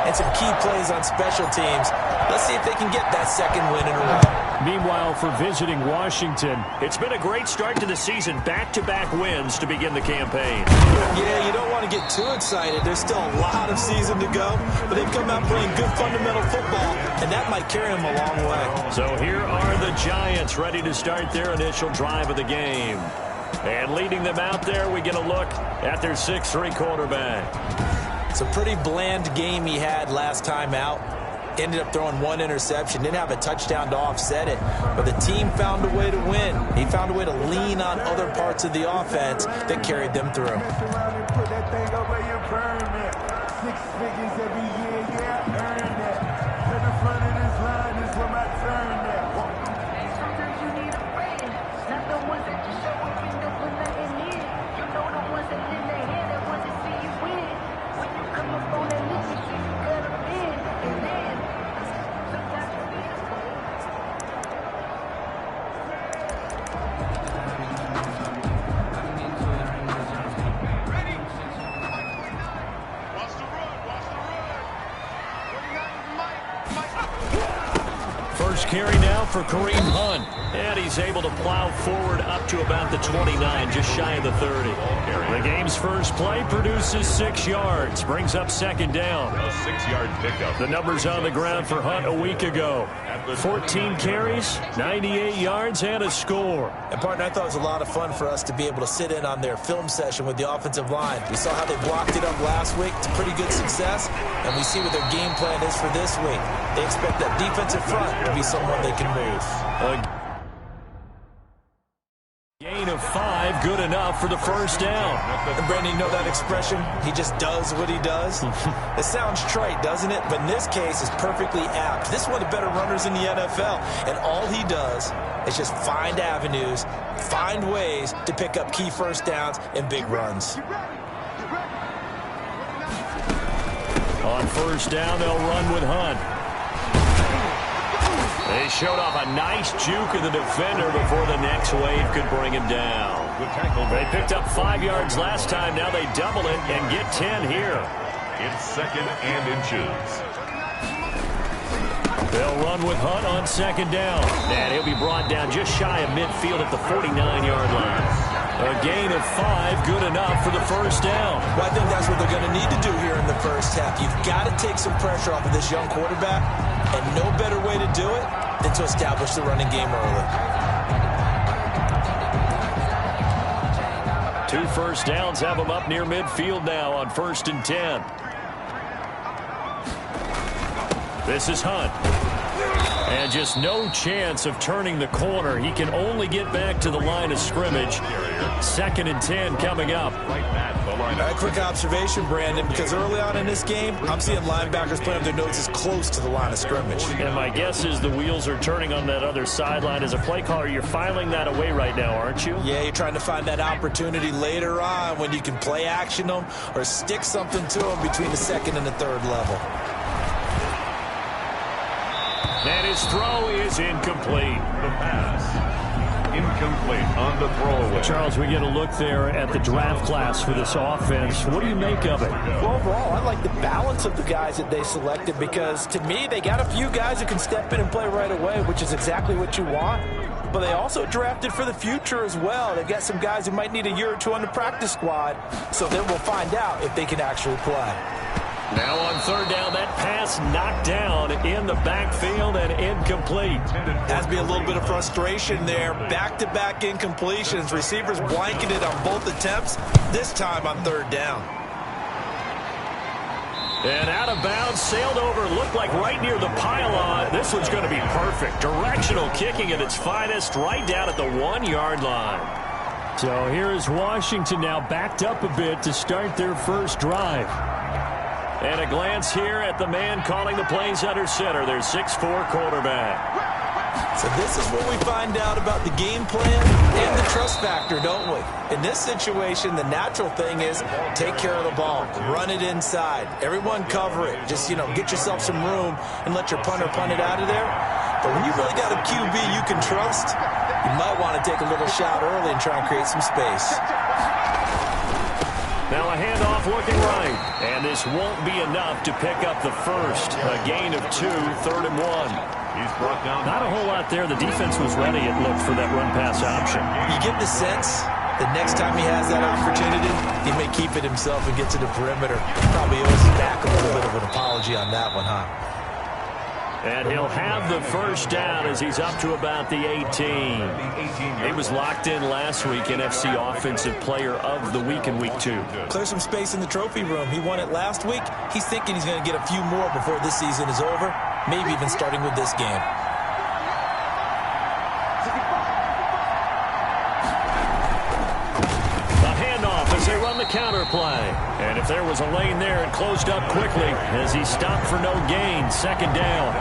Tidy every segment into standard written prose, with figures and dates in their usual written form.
and some key plays on special teams. Let's see if they can get that second win in a row. Meanwhile, for visiting Washington, it's been a great start to the season. Back-to-back wins to begin the campaign. Yeah, you don't want to get too excited. There's still a lot of season to go, but they've come out playing good fundamental football, and that might carry them a long way. So here are the Giants ready to start their initial drive of the game. And leading them out there, we get a look at their 6'3" quarterback. It's a pretty bland game he had last time out. Ended up throwing one interception. Didn't have a touchdown to offset it. But the team found a way to win. He found a way to lean on other parts of the offense that carried them through. First carry now for Kareem Hunt. And he's able to plow forward up to about the 29, just shy of the 30. The game's first play produces 6 yards, brings up second down. A 6-yard pickup. The numbers on the ground for Hunt a week ago. 14 carries, 98 yards, and a score. And, partner, I thought it was a lot of fun for us to be able to sit in on their film session with the offensive line. We saw how they blocked it up last week to pretty good success, and we see what their game plan is for this week. They expect that defensive front to be someone they can move. Gain of 5, good enough for the first down. And Brandon, you know that expression? He just does what he does. It sounds trite, doesn't it? But in this case, it's perfectly apt. This is one of the better runners in the NFL. And all he does is just find avenues, find ways to pick up key first downs and big runs. On first down, they'll run with Hunt. They showed off a nice juke of the defender before the next wave could bring him down. They picked up 5 yards last time. Now they double it and get 10 here. It's second and inches. They'll run with Hunt on second down. And he'll be brought down just shy of midfield at the 49-yard line. A gain of 5, good enough for the first down. Well, I think that's what they're going to need to do here in the first half. You've got to take some pressure off of this young quarterback, and no better way to do it than to establish the running game early. 2 first downs have them up near midfield now on 1st and 10. This is Hunt. And just no chance of turning the corner. He can only get back to the line of scrimmage. 2nd and 10 coming up. A quick observation, Brandon, because early on in this game, I'm seeing linebackers playing with their noses close to the line of scrimmage. And my guess is the wheels are turning on that other sideline. As a play caller, you're filing that away right now, aren't you? Yeah, you're trying to find that opportunity later on when you can play action them or stick something to them between the 2nd and the 3rd level. And his throw is incomplete. The pass. Incomplete on the throwaway. Charles, we get a look there at the draft class for this offense. What do you make of it? Well, overall, I like the balance of the guys that they selected because, to me, they got a few guys that can step in and play right away, which is exactly what you want. But they also drafted for the future as well. They've got some guys who might need a year or two on the practice squad, so then we'll find out if they can actually play. Now on 3rd down, that pass knocked down in the backfield and incomplete. Has to be a little bit of frustration there. Back-to-back incompletions. Receivers blanketed on both attempts, this time on 3rd down. And out of bounds, sailed over, looked like right near the pylon. This one's going to be perfect. Directional kicking at its finest, right down at the 1-yard line. So here is Washington now backed up a bit to start their first drive. And a glance here at the man calling the plays under center, their 6'4" quarterback. So this is what we find out about the game plan and the trust factor, don't we? In this situation, the natural thing is take care of the ball, run it inside. Everyone cover it. Just, get yourself some room and let your punter punt it out of there. But when you really got a QB you can trust, you might want to take a little shot early and try and create some space. Now a handoff looking right. And this won't be enough to pick up the first. A gain of 2, 3rd and 1. He's brought down. Not a whole lot there. The defense was ready, it looked, for that run-pass option. You get the sense the next time he has that opportunity, he may keep it himself and get to the perimeter. Probably owes back a little bit of an apology on that one, huh? And he'll have the first down as he's up to about the 18. He was locked in last week, NFC Offensive Player of the Week in Week 2. Clear some space in the trophy room. He won it last week. He's thinking he's going to get a few more before this season is over, maybe even starting with this game. As they run the counter play. And if there was a lane there, it closed up quickly as he stopped for no gain. 2nd down.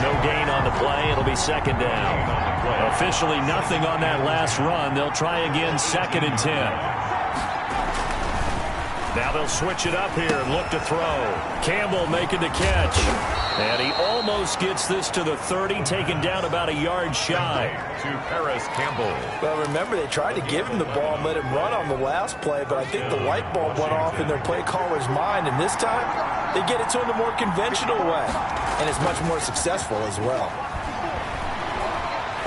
No gain on the play. It'll be 2nd down. Officially nothing on that last run. They'll try again 2nd and 10. Now they'll switch it up here and look to throw. Campbell making the catch. And he almost gets this to the 30, taken down about a yard shy. To Paris Campbell. Well, remember, they tried to give him the ball and let him run on the last play, but I think the light bulb went off in their play caller's mind, and this time they get it to him the more conventional way, and it's much more successful as well.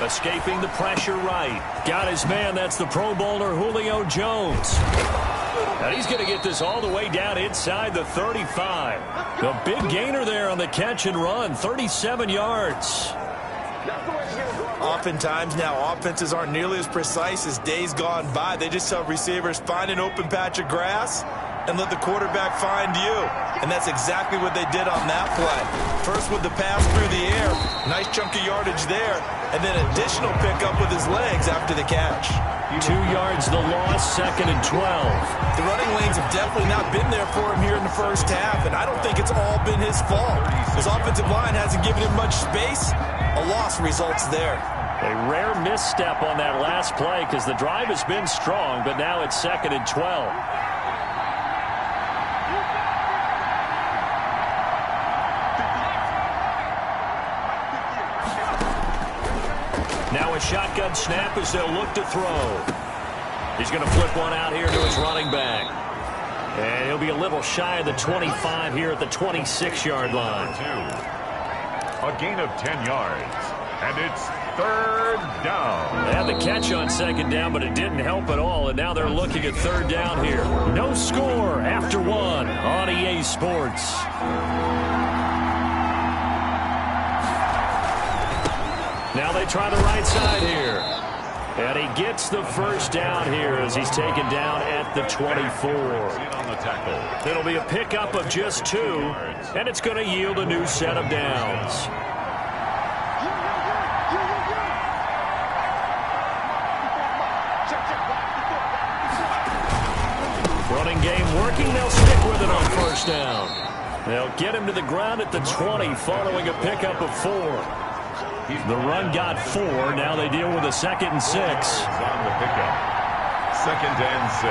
Escaping the pressure right. Got his man. That's the Pro Bowler Julio Jones. And he's going to get this all the way down inside the 35. The big gainer there on the catch and run, 37 yards. Oftentimes now, offenses aren't nearly as precise as days gone by. They just tell receivers, find an open patch of grass and let the quarterback find you. And that's exactly what they did on that play. First with the pass through the air, nice chunk of yardage there, and then additional pickup with his legs after the catch. 2 yards the loss, 2nd and 12. The running lanes have definitely not been there for him here in the first half, and I don't think it's all been his fault. His offensive line hasn't given him much space. A loss results there. A rare misstep on that last play because the drive has been strong, but now it's 2nd and 12. Now a shotgun snap as they'll look to throw. He's going to flip one out here to his running back. And he'll be a little shy of the 25 here at the 26-yard line. A gain of 10 yards. And it's 3rd down. They had the catch on 2nd down, but it didn't help at all. And now they're looking at 3rd down here. No score after 1 on EA Sports. Now they try the right side here. And he gets the first down here as he's taken down at the 24. It'll be a pickup of just 2, and it's going to yield a new set of downs. Running game working. They'll stick with it on 1st down. They'll get him to the ground at the 20 following a pickup of 4. The run got 4. Now they deal with a 2nd and 6. On the pickup. 2nd and 6.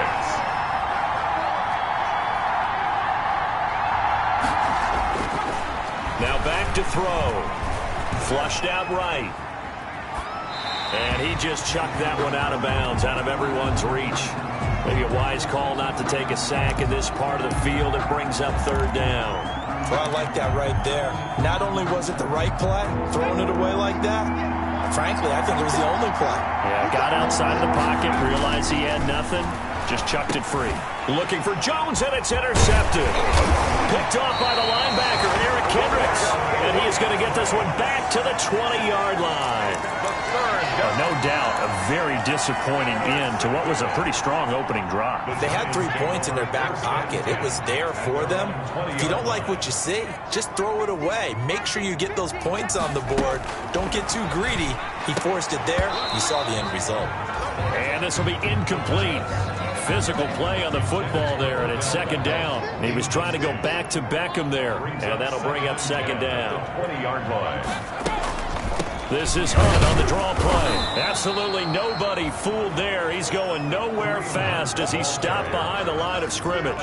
Now back to throw. Flushed out right. And he just chucked that one out of bounds, out of everyone's reach. Maybe a wise call not to take a sack in this part of the field. It brings up 3rd down. Well, I like that right there. Not only was it the right play, throwing it away like that, frankly, I think it was the only play. Yeah, got outside of the pocket, realized he had nothing, just chucked it free. Looking for Jones, and it's intercepted. Picked off by the linebacker, Eric Kendricks. And he is going to get this one back to the 20-yard line. No doubt, a very disappointing end to what was a pretty strong opening drive. They had 3 points in their back pocket. It was there for them. If you don't like what you see, just throw it away. Make sure you get those points on the board. Don't get too greedy. He forced it there. You saw the end result. And this will be incomplete. Physical play on the football there, and it's 2nd down. And he was trying to go back to Beckham there, and that'll bring up 2nd down. 20-yard line. This is Hunt on the draw play. Absolutely nobody fooled there. He's going nowhere fast as he stopped behind the line of scrimmage.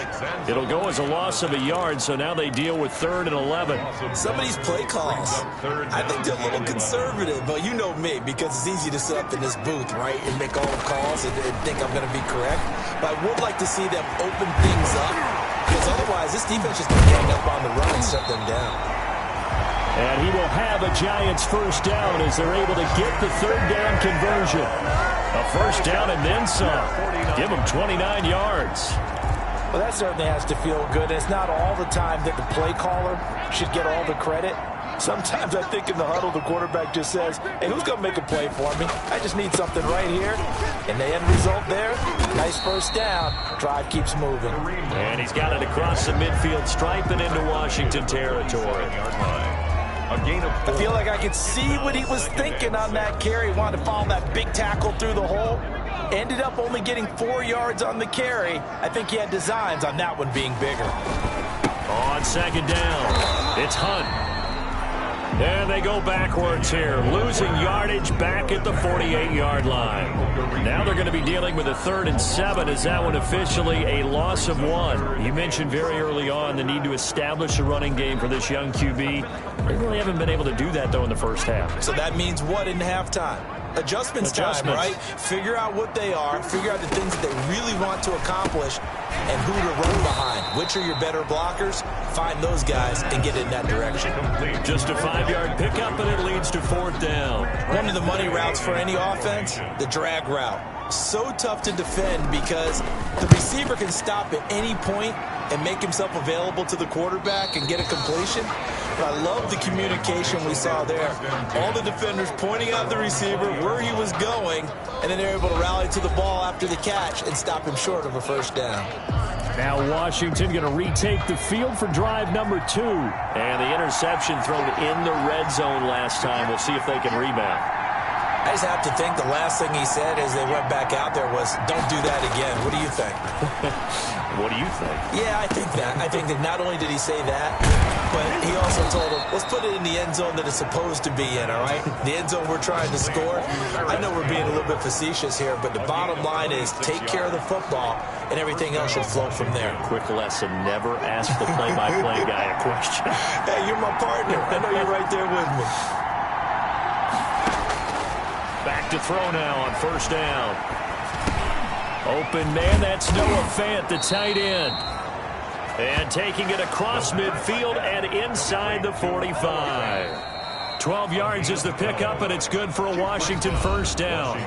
It'll go as a loss of a yard, so now they deal with 3rd and 11. Some of these play calls, I think they're a little conservative, but you know me, because it's easy to sit up in this booth, right, and make all the calls and think I'm going to be correct. But I would like to see them open things up, because otherwise this defense is going to gang up on the run and shut them down. And he will have a Giants first down as they're able to get the 3rd down conversion. A first down and then some. Give him 29 yards. Well, that certainly has to feel good. It's not all the time that the play caller should get all the credit. Sometimes I think in the huddle, the quarterback just says, hey, who's going to make a play for me? I just need something right here. And the end result there, nice first down. Drive keeps moving. And he's got it across the midfield stripe and into Washington territory. I feel like I could see what he was thinking on that carry. Wanted to follow that big tackle through the hole. Ended up only getting 4 yards on the carry. I think he had designs on that one being bigger. On 2nd down, it's Hunt. And they go backwards here, losing yardage back at the 48-yard line. Now they're going to be dealing with a 3rd and 7. Is that one officially a loss of 1? You mentioned very early on the need to establish a running game for this young QB. They really haven't been able to do that, though, in the first half. So that means what in halftime? Adjustments time, right? Figure out what they are, figure out the things that they really want to accomplish, and who to run behind. Which are your better blockers? Find those guys and get in that direction. Just a 5-yard pickup, and it leads to 4th down. One of the money routes for any offense, the drag route. So tough to defend because the receiver can stop at any point and make himself available to the quarterback and get a completion. But I love the communication we saw there. All the defenders pointing out the receiver where he was going, and then they're able to rally to the ball after the catch and stop him short of a first down. Now Washington going to retake the field for drive number 2. And the interception thrown in the red zone last time. We'll see if they can rebound. I just have to think the last thing he said as they went back out there was, don't do that again. What do you think? What do you think? Yeah, I think that. I think that not only did he say that, but he also told him, let's put it in the end zone that it's supposed to be in, all right? The end zone we're trying to score. I know we're being a little bit facetious here, but the bottom line is take care of the football, and everything else should flow from there. Quick lesson, never ask the play-by-play guy a question. Hey, you're my partner. I know you're right there with me. Back to throw now on first down. Open man, that's Noah Fant, the tight end. And taking it across midfield and inside the 45. 12 yards is the pickup, and it's good for a Washington first down.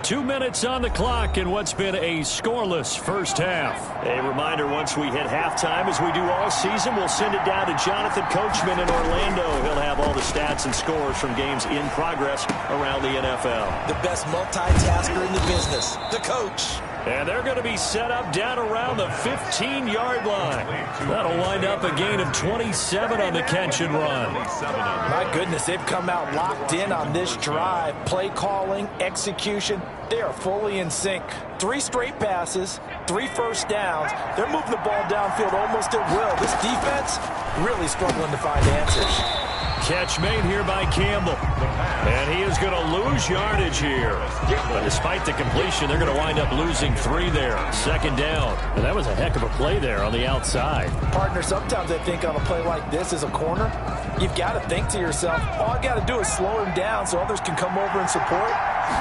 2 minutes on the clock in what's been a scoreless first half. A reminder, once we hit halftime, as we do all season, we'll send it down to Jonathan Coachman in Orlando. He'll have all the stats and scores from games in progress around the NFL. The best multitasker in the business, the coach. And they're going to be set up down around the 15-yard line. That'll wind up a gain of 27 on the catch and run. My goodness, they've come out locked in on this drive. Play calling, execution, they are fully in sync. 3 straight passes, 3 first downs. They're moving the ball downfield almost at will. This defense really struggling to find answers. Catch made here by Campbell. And he is going to lose yardage here. But despite the completion, they're going to wind up losing 3 there. Second down. And that was a heck of a play there on the outside. Partner, sometimes I think on a play like this as a corner, you've got to think to yourself, all I got to do is slow him down so others can come over and support.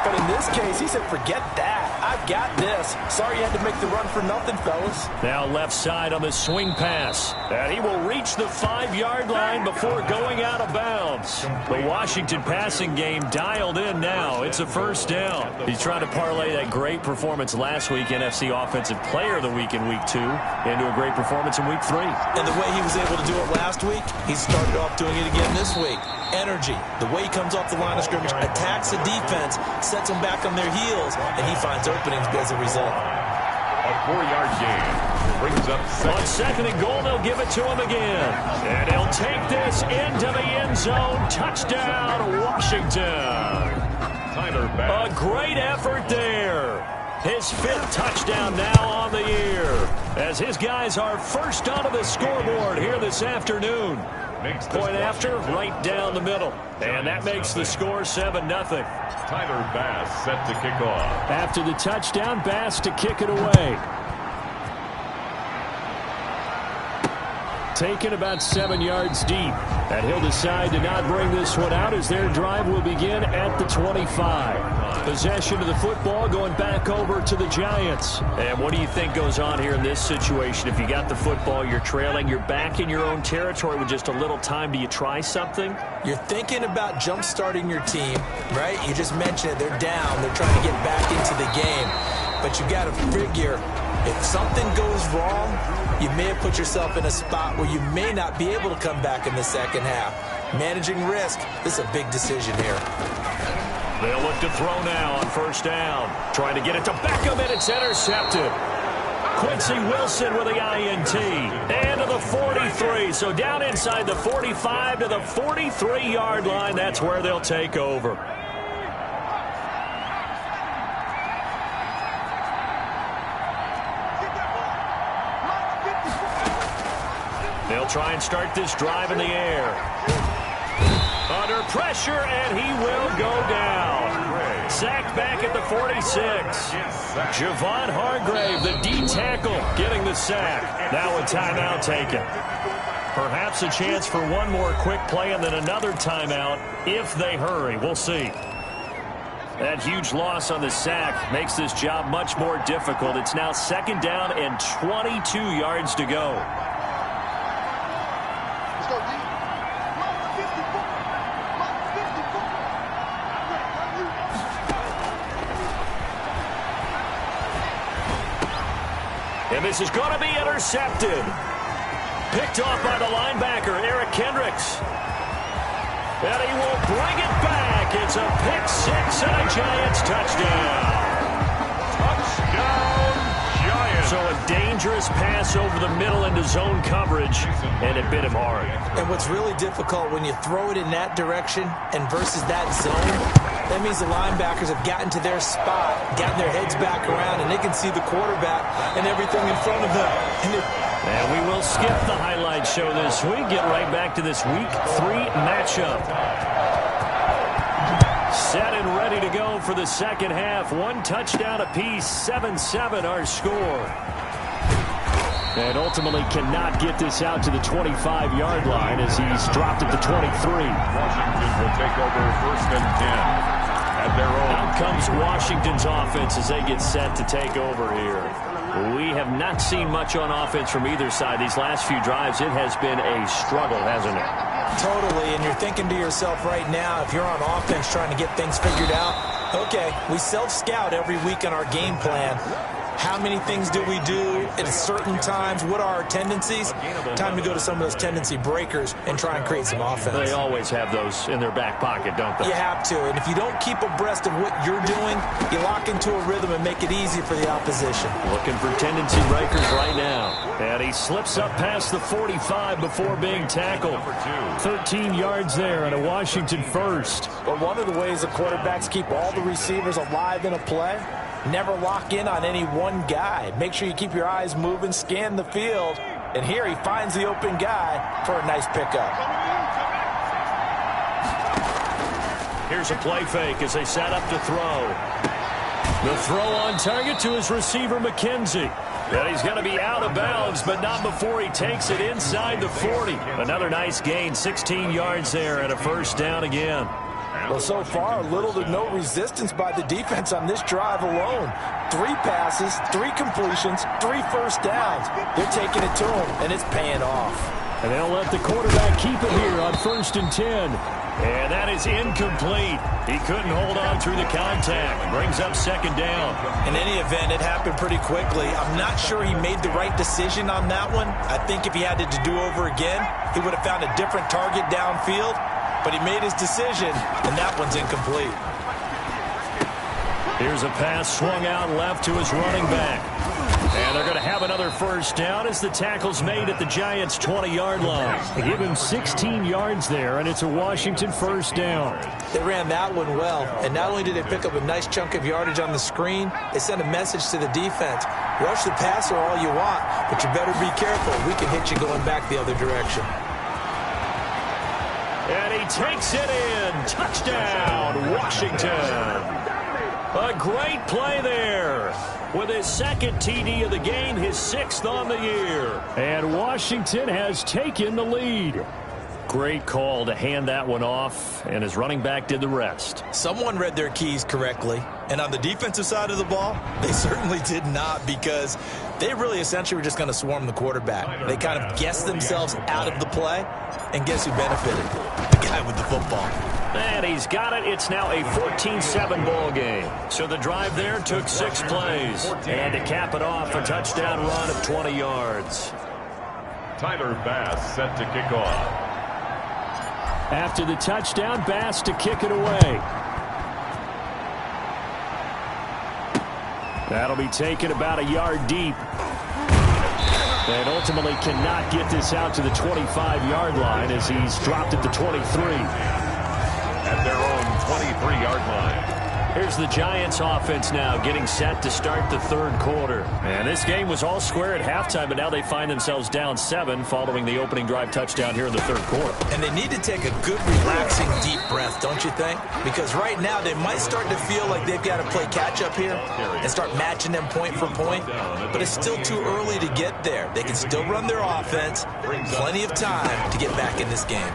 But in this case, he said, forget that. I've got this. Sorry you had to make the run for nothing, fellas. Now left side on the swing pass. And he will reach the 5-yard line before going out of bounds. The Washington passing game dialed in now. It's a first down. He's trying to parlay that great performance last week, NFC Offensive Player of the Week in Week 2, into a great performance in Week 3. And the way he was able to do it last week, he started off doing it again this week. Energy, the way he comes off the line of scrimmage, attacks the defense, sets them back on their heels, and he finds openings as a result. A 4-yard gain brings up second. On second and goal, they'll give it to him again. And he'll take this into the end zone. Touchdown, Washington. Tyler Bass. A great effort there. His 5th touchdown now on the year, as his guys are first onto the scoreboard here this afternoon. makes the Point after, right down the middle. And that makes the score 7-0. Tyler Bass set to kick off. After the touchdown, Bass to kick it away. Taken about 7 yards deep. And he'll decide to not bring this one out as their drive will begin at the 25. Possession of the football going back over to the Giants. And what do you think goes on here in this situation? If you got the football, you're trailing, you're back in your own territory with just a little time. Do you try something? You're thinking about jump-starting your team, right? You just mentioned it. They're down. They're trying to get back into the game. But you got to figure, if something goes wrong, you may have put yourself in a spot where you may not be able to come back in the second half. Managing risk, this is a big decision here. They'll look to throw now on first down. Trying to get it to Beckham, and it's intercepted. Quincy Wilson with the INT. And to the 43. So down inside the 45 to the 43-yard line. That's where they'll take over. They'll try and start this drive in the air. Under pressure, and he will go down. Sacked back at the 46. Javon Hargrave, the D tackle, getting the sack. Now a timeout taken. Perhaps a chance for one more quick play and then another timeout if they hurry. We'll see. That huge loss on the sack makes this job much more difficult. It's now second down and 22 yards to go. And this is going to be intercepted. Picked off by the linebacker, Eric Kendricks. And he will bring it back. It's a pick six and a Giants touchdown. Touchdown, Giants. So a dangerous pass over the middle into zone coverage, and it bit him hard. And what's really difficult when you throw it in that direction and versus that zone, that means the linebackers have gotten to their spot, gotten their heads back around, and they can see the quarterback and everything in front of them. And we will skip the highlight show this week. Get right back to this Week 3 matchup. Set and ready to go for the second half. One touchdown apiece, 7-7 our score. And ultimately cannot get this out to the 25-yard line as he's dropped at the 23. Washington will take over first and 10 at their own. Out comes Washington's offense as they get set to take over here. We have not seen much on offense from either side. These last few drives, it has been a struggle, hasn't it? Totally, and you're thinking to yourself right now, if you're on offense trying to get things figured out, okay, we self-scout every week on our game plan. How many things do we do at certain times? What are our tendencies? Time to go to some of those tendency breakers and try and create some offense. They always have those in their back pocket, don't they? You have to, and if you don't keep abreast of what you're doing, you lock into a rhythm and make it easy for the opposition. Looking for tendency breakers right now. And he slips up past the 45 before being tackled. 13 yards there and a Washington first. But one of the ways the quarterbacks keep all the receivers alive in a play, never lock in on any one guy. Make sure you keep your eyes moving, scan the field. And here he finds the open guy for a nice pickup. Here's a play fake as they set up to throw. The throw on target to his receiver, McKenzie. And he's going to be out of bounds, but not before he takes it inside the 40. Another nice gain, 16 yards there and a first down again. Well, so far, little to no resistance by the defense on this drive alone. 3 passes, 3 completions, 3 first downs. They're taking it to him, and it's paying off. And they'll let the quarterback keep it here on 1st and 10. And that is incomplete. He couldn't hold on through the contact. Brings up second down. In any event, it happened pretty quickly. I'm not sure he made the right decision on that one. I think if he had it to do over again, he would have found a different target downfield. But he made his decision, and that one's incomplete. Here's a pass swung out left to his running back. And they're going to have another first down as the tackle's made at the Giants' 20-yard line. They give him 16 yards there, and it's a Washington first down. They ran that one well, and not only did they pick up a nice chunk of yardage on the screen, they sent a message to the defense. Rush the passer all you want, but you better be careful. We can hit you going back the other direction. And he takes it in. Touchdown, Washington. A great play there. With his second TD of the game, his 6th on the year. And Washington has taken the lead. Great call to hand that one off, and his running back did the rest. Someone read their keys correctly, and on the defensive side of the ball, they certainly did not, because they really essentially were just going to swarm the quarterback. They kind of guessed themselves out of the play, and guess who benefited? The guy with the football. And he's got it. It's now a 14-7 ball game. So the drive there took 6 plays. And to cap it off, a touchdown run of 20 yards. Tyler Bass set to kick off. After the touchdown, Bass to kick it away. That'll be taken about a yard deep. And ultimately cannot get this out to the 25-yard line as he's dropped at the 23. At their own 23-yard line. Here's the Giants offense now getting set to start the 3rd quarter. And this game was all square at halftime, but now they find themselves down 7 following the opening drive touchdown here in the 3rd quarter. And they need to take a good, relaxing, deep breath, don't you think? Because right now they might start to feel like they've got to play catch-up here and start matching them point for point. But it's still too early to get there. They can still run their offense. Plenty of time to get back in this game.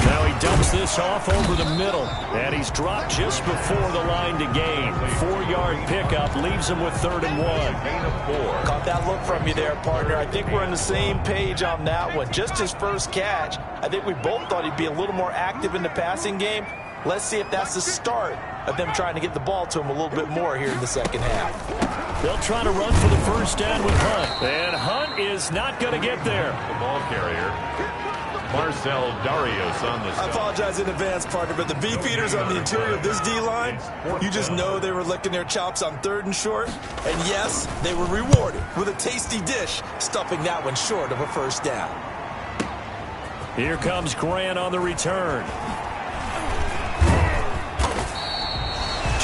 Now he dumps this off over the middle, and he's dropped just before the line to gain. 4-yard pickup leaves him with 3rd and 1. Gain of 4. Caught that look from you there, partner. I think we're on the same page on that one. Just his first catch. I think we both thought he'd be a little more active in the passing game. Let's see if that's the start of them trying to get the ball to him a little bit more here in the second half. They'll try to run for the first down with Hunt. And Hunt is not going to get there. The ball carrier. Marcel Darius on the stop. I apologize in advance, partner, but the beefeaters on the interior of this D-line, you just know they were licking their chops on 3rd and short. And yes, they were rewarded with a tasty dish, stuffing that one short of a first down. Here comes Grant on the return.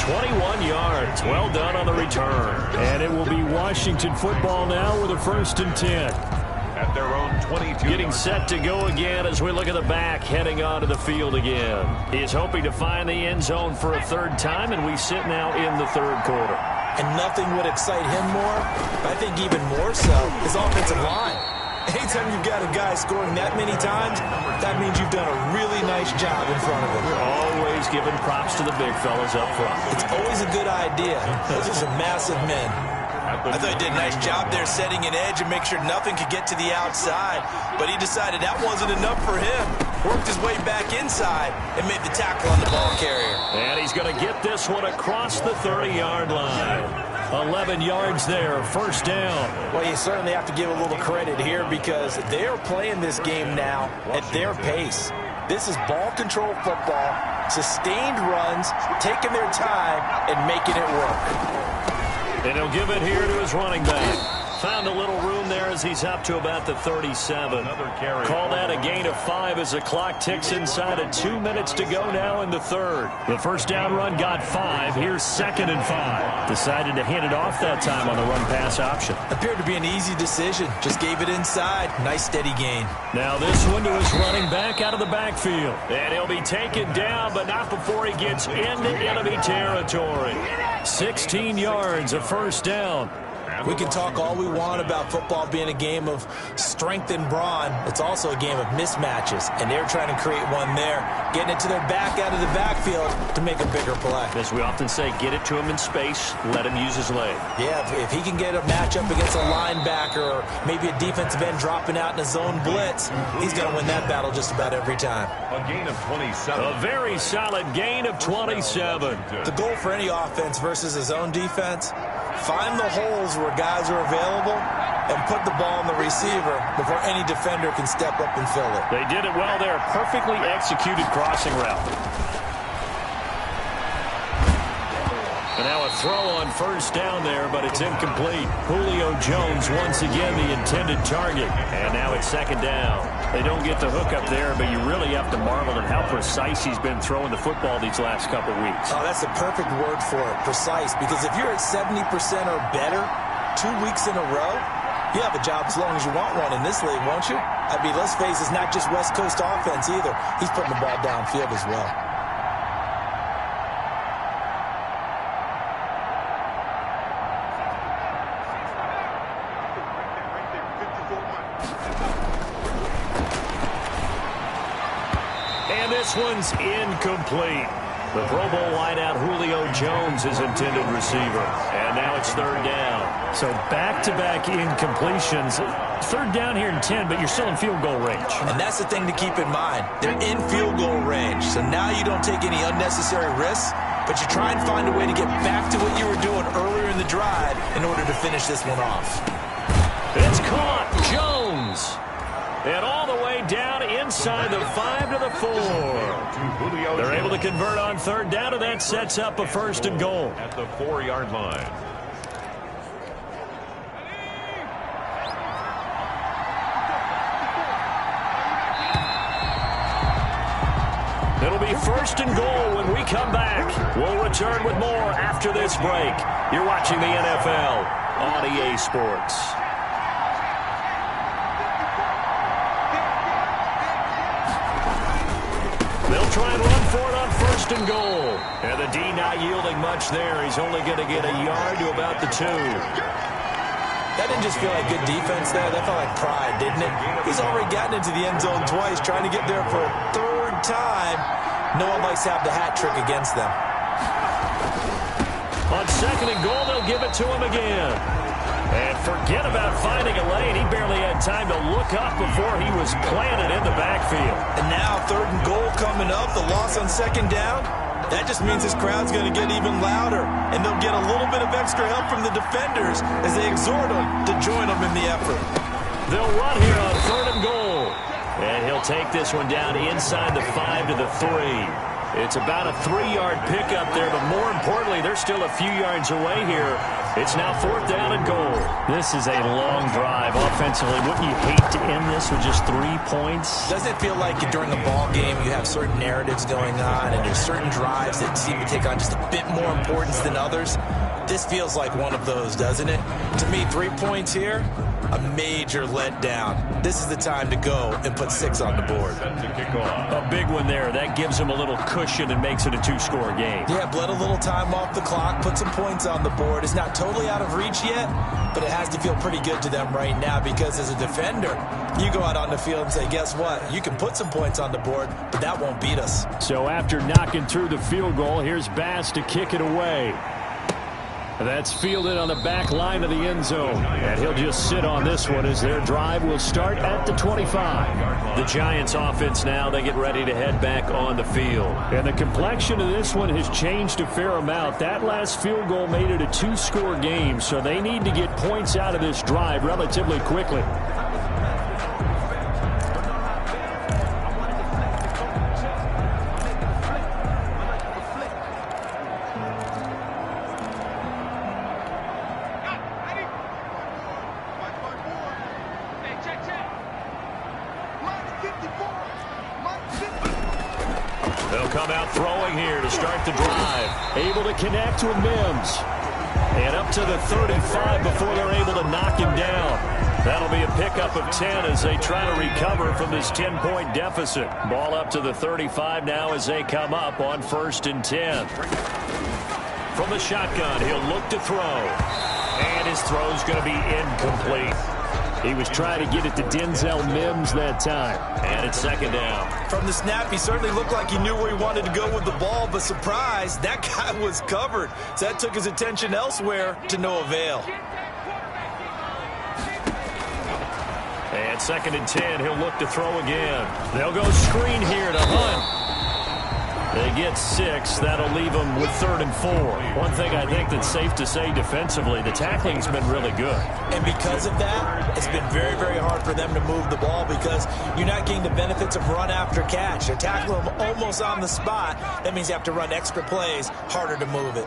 21 yards. Well done on the return. And it will be Washington football now with a 1st and 10. At their own 22. Getting set to go again as we look at the back, heading onto the field again. He is hoping to find the end zone for a 3rd time, and we sit now in the 3rd quarter. And nothing would excite him more, but I think even more so, his offensive line. Anytime you've got a guy scoring that many times, that means you've done a really nice job in front of him. We're always giving props to the big fellas up front. It's always a good idea. Those are some massive men. I thought he did a nice job there setting an edge and make sure nothing could get to the outside. But he decided that wasn't enough for him. Worked his way back inside and made the tackle on the ball carrier. And he's going to get this one across the 30-yard line. 11 yards there, 1st down. Well, you certainly have to give a little credit here because they're playing this game now at their pace. This is ball control football, sustained runs, taking their time and making it work. And he'll give it here to his running back. Found a little room there as he's up to about the 37. Call that a gain of 5 as the clock ticks inside of 2 minutes to go now in the 3rd. The first down run got 5. Here's 2nd and 5. Decided to hand it off that time on the run-pass option. Appeared to be an easy decision. Just gave it inside. Nice steady gain. Now this one to his running back out of the backfield. And he'll be taken down, but not before he gets into enemy territory. 16 yards, a 1st down. We can talk all we want about football being a game of strength and brawn. It's also a game of mismatches, and they're trying to create one there, getting it to their back out of the backfield to make a bigger play. As we often say, get it to him in space, let him use his leg. Yeah, if he can get a matchup against a linebacker or maybe a defensive end dropping out in a zone blitz, he's going to win that battle just about every time. A gain of 27. A very solid gain of 27. The goal for any offense versus a zone defense, find the holes where guys are available and put the ball on the receiver before any defender can step up and fill it. They did it well there. Perfectly executed crossing route. And now a throw on 1st down there, but it's incomplete. Julio Jones once again the intended target. And now it's 2nd down. They don't get the hook up there, but you really have to marvel at how precise he's been throwing the football these last couple weeks. Oh, that's the perfect word for it, precise. Because if you're at 70% or better 2 weeks in a row, You have a job as long as you want one in this league, won't you? I mean, let's face it, it's not just West Coast offense either. He's putting the ball downfield as well. And this one's incomplete. The Pro Bowl wideout Julio Jones is intended receiver. And now it's third down. So back-to-back incompletions. Third down here in 10, but you're still in field goal range. And that's the thing to keep in mind. They're in field goal range. So now you don't take any unnecessary risks, but you try and find a way to get back to what you were doing earlier in the drive in order to finish this one off. It's caught. Jones. And all the way down inside the 5 to the 4. They're able to convert on third down, and that sets up a first and goal. At the 4-yard line. It'll be first and goal when we come back. We'll return with more after this break. You're watching the NFL on EA Sports. They'll try and run for it on first and goal. And the D not yielding much there. He's only going to get a yard to about the 2. That didn't just feel like good defense there. That felt like pride, didn't it? He's already gotten into the end zone twice, trying to get there for a third time. No one likes to have the hat trick against them. On second and goal, they'll give it to him again. And forget about finding a lane. He barely had time to look up before he was planted in the backfield. And now third and goal coming up. The loss on second down. That just means this crowd's going to get even louder. And they'll get a little bit of extra help from the defenders as they exhort them to join them in the effort. They'll run here on third and goal. And he'll take this one down inside the 5 to the 3. It's about a 3-yard pickup there, but more importantly, they're still a few yards away here. It's now fourth down and goal. This is a long drive offensively. Wouldn't you hate to end this with just 3 points? Doesn't it feel like during a ball game you have certain narratives going on and there's certain drives that seem to take on just a bit more importance than others? This feels like one of those, doesn't it? To me, 3 points here, a major letdown. This is the time to go and put 6 on the board. A big one there. That gives them a little cushion and makes it a 2-score game. Yeah, bled a little time off the clock, put some points on the board. It's not totally out of reach yet, but it has to feel pretty good to them right now because as a defender, you go out on the field and say, guess what? You can put some points on the board, but that won't beat us. So after knocking through the field goal, here's Bass to kick it away. That's fielded on the back line of the end zone. And he'll just sit on this one as their drive will start at the 25. The Giants offense now, they get ready to head back on the field. And the complexion of this one has changed a fair amount. That last field goal made it a 2-score game, so they need to get points out of this drive relatively quickly. They'll come out throwing here to start the drive. Able to connect with Mims. And up to the 35 before they're able to knock him down. That'll be a pickup of 10 as they try to recover from this 10-point deficit. Ball up to the 35 now as they come up on 1st and 10. From the shotgun, he'll look to throw. And his throw's going to be incomplete. He was trying to get it to Denzel Mims that time. And it's second down. From the snap, he certainly looked like he knew where he wanted to go with the ball, but surprise, that guy was covered. So that took his attention elsewhere to no avail. And 2nd and 10, he'll look to throw again. They'll go screen here to Hunt. They get 6. That'll leave them with 3rd and 4. One thing I think that's safe to say defensively, the tackling's been really good. And because of that, it's been very, very hard for them to move the ball because you're not getting the benefits of run after catch. They're tackling them almost on the spot. That means you have to run extra plays, harder to move it.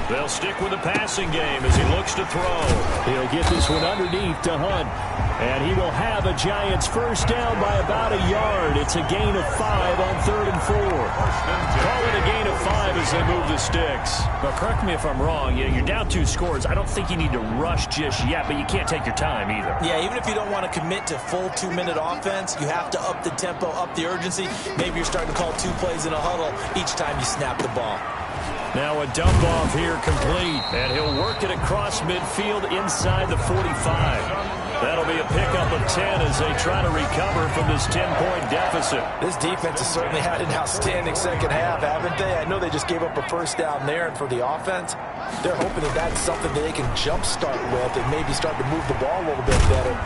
They'll stick with the passing game as he looks to throw. He'll get this one underneath to Hunt. And he will have a Giants first down by about a yard. It's a gain of 5 on 3rd and 4. Call it a gain of 5 as they move the sticks. But correct me if I'm wrong. You're down 2 scores. I don't think you need to rush just yet, but you can't take your time either. Yeah, even if you don't want to commit to full 2-minute offense, you have to up the tempo, up the urgency. Maybe you're starting to call 2 plays in a huddle each time you snap the ball. Now a dump off here complete. And he'll work it across midfield inside the 45. That'll be a pickup of 10 as they try to recover from this 10-point deficit. This defense has certainly had an outstanding second half, haven't they? I know they just gave up a first down there, and for the offense, they're hoping that that's something that they can jumpstart with and maybe start to move the ball a little bit better.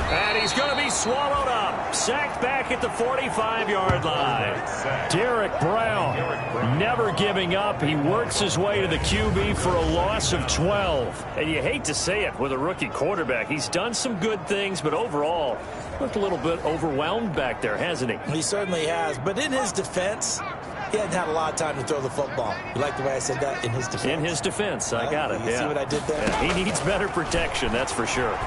And he's going to be swallowed up. Sacked back at the 45-yard line. Derek Brown never giving up. He works his way to the QB for a loss of 12. And you hate to say it with a rookie quarterback. He's done some good things, but overall, looked a little bit overwhelmed back there, hasn't he? He certainly has. But in his defense, he hadn't had a lot of time to throw the football. You like the way I said that? In his defense. In his defense. I got it. You see what I did there? Yeah, he needs better protection, that's for sure.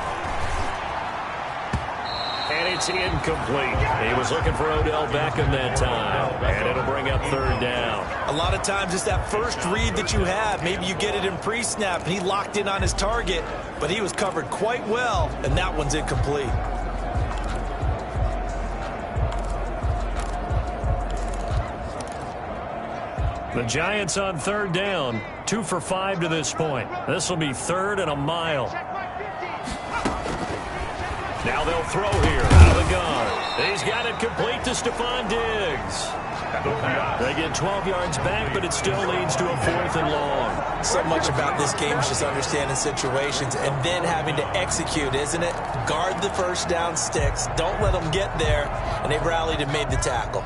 And it's incomplete. He was looking for Odell Beckham that time. And it'll bring up 3rd down. A lot of times it's that first read that you have. Maybe you get it in pre-snap, and he locked in on his target, but he was covered quite well, and that one's incomplete. The Giants on 3rd down. 2 for 5 to this point. This will be 3rd and a mile. Now they'll throw here out of the gun. He's got it complete to Stephon Diggs. They get 12 yards back, but it still leads to a 4th and long. So much about this game is just understanding situations and then having to execute, isn't it? Guard the first down sticks. Don't let them get there. And they rallied and made the tackle.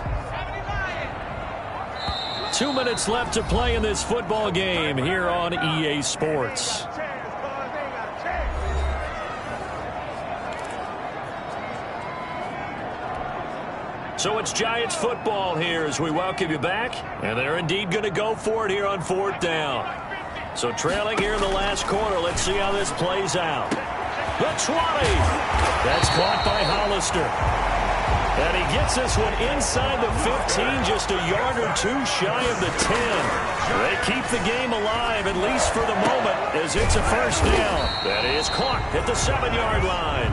2 minutes left to play in this football game here on EA Sports. So it's Giants football here as we welcome you back. And they're indeed going to go for it here on 4th down. So trailing here in the last quarter. Let's see how this plays out. The 20. That's caught by Hollister. And he gets this one inside the 15, just a yard or 2 shy of the 10. They keep the game alive, at least for the moment, as it's a first down. That is caught at the 7-yard line.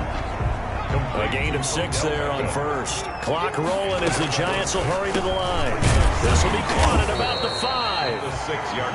A gain of 6 there on first. Clock rolling as the Giants will hurry to the line. This will be caught at about the 5.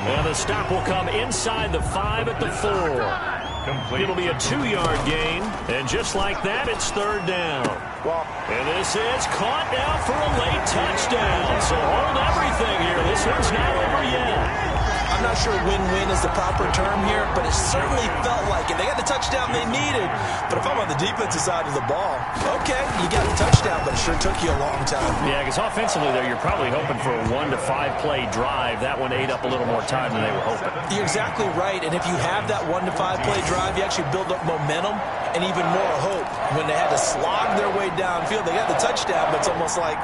And the stop will come inside the 5 at the 4. It'll be a 2-yard gain. And just like that, it's 3rd down. And this is caught now for a late touchdown. So hold everything here. This one's not over yet. I'm not sure win-win is the proper term here, but it certainly felt like it. They got the touchdown they needed, but if I'm on the defensive side of the ball, okay, you got the touchdown, but it sure took you a long time. Yeah, because offensively there, you're probably hoping for a 1 to 5 play drive. That one ate up a little more time than they were hoping. You're exactly right, and if you have that 1 to 5 play drive, you actually build up momentum and even more hope. When they had to slog their way downfield, they got the touchdown, but it's almost like,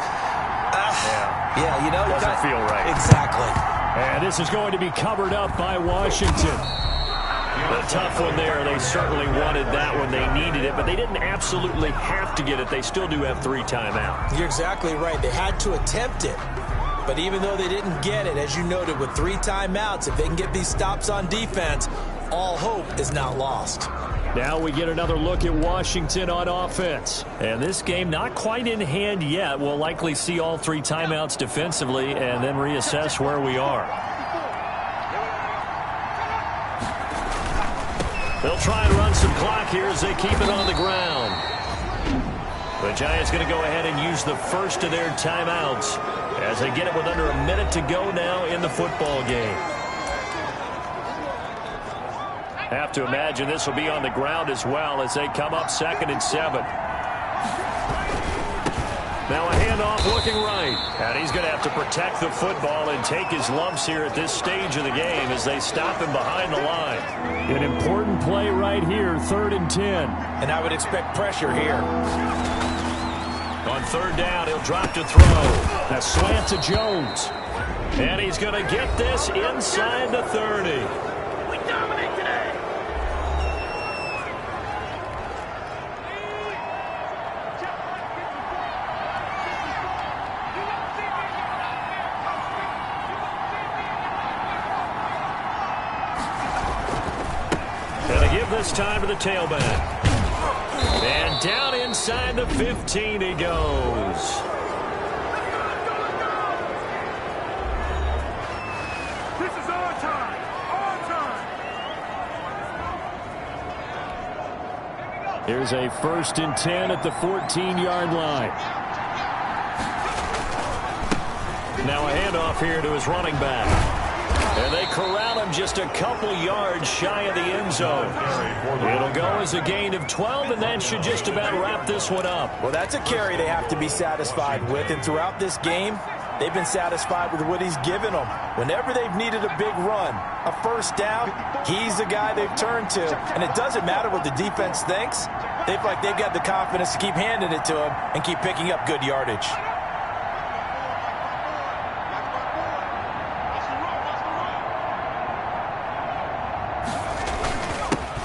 yeah, you know. Doesn't feel right. Exactly. And this is going to be covered up by Washington. A tough one there. They certainly wanted that one. They needed it, but they didn't absolutely have to get it. They still do have 3 timeouts. You're exactly right. They had to attempt it. But even though they didn't get it, as you noted, with 3 timeouts, if they can get these stops on defense, all hope is not lost. Now we get another look at Washington on offense. And this game not quite in hand yet. We'll likely see all 3 timeouts defensively and then reassess where we are. They'll try and run some clock here as they keep it on the ground. The Giants going to go ahead and use the first of their timeouts as they get it with under a minute to go now in the football game. Have to imagine this will be on the ground as well as they come up 2nd and 7. Now a handoff looking right. And he's going to have to protect the football and take his lumps here at this stage of the game as they stop him behind the line. An important play right here, 3rd and 10. And I would expect pressure here. On 3rd down, he'll drop to throw. A slant to Jones. And he's going to get this inside the 30. this time to the tailback. And down inside the 15 he goes. This is our time. Our time. Here's a 1st and 10 at the 14-yard line. Now a handoff here to his running back. And they corral him just a couple yards shy of the end zone. It'll go as a gain of 12, and that should just about wrap this one up. Well, that's a carry they have to be satisfied with, and throughout this game, they've been satisfied with what he's given them. Whenever they've needed a big run, a 1st down, he's the guy they've turned to. And it doesn't matter what the defense thinks. They've got the confidence to keep handing it to him and keep picking up good yardage.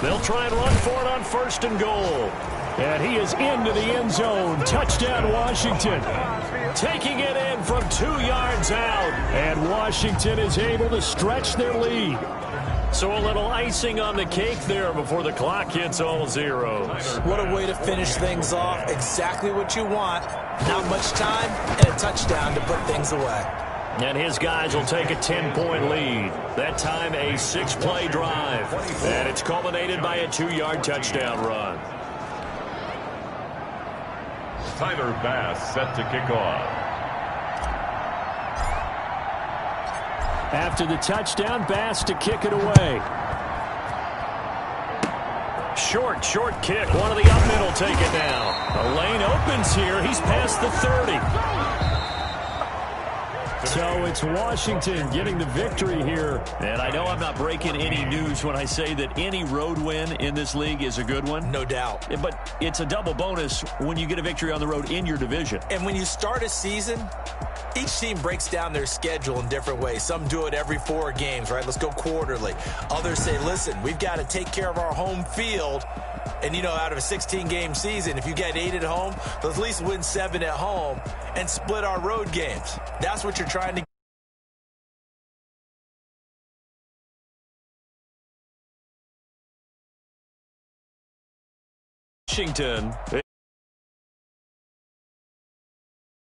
They'll try and run for it on 1st and goal. And he is into the end zone. Touchdown, Washington. Taking it in from 2 yards out. And Washington is able to stretch their lead. So a little icing on the cake there before the clock hits all zeros. What a way to finish things off. Exactly what you want. Not much time and a touchdown to put things away. And his guys will take a 10-point lead. That time a 6-play drive. And it's culminated by a 2-yard touchdown run. Tyler Bass set to kick off. After the touchdown, Bass to kick it away. Short kick. One of the up mid will take it now. The lane opens here. He's past the 30. So it's Washington getting the victory here. And I know I'm not breaking any news when I say that any road win in this league is a good one. No doubt. But it's a double bonus when you get a victory on the road in your division. And when you start a season, each team breaks down their schedule in different ways. Some do it every 4 games, right? Let's go quarterly. Others say, listen, we've got to take care of our home field. And, out of a 16-game season, if you get 8 at home, let's at least win 7 at home and split our road games. That's what you're trying to Washington.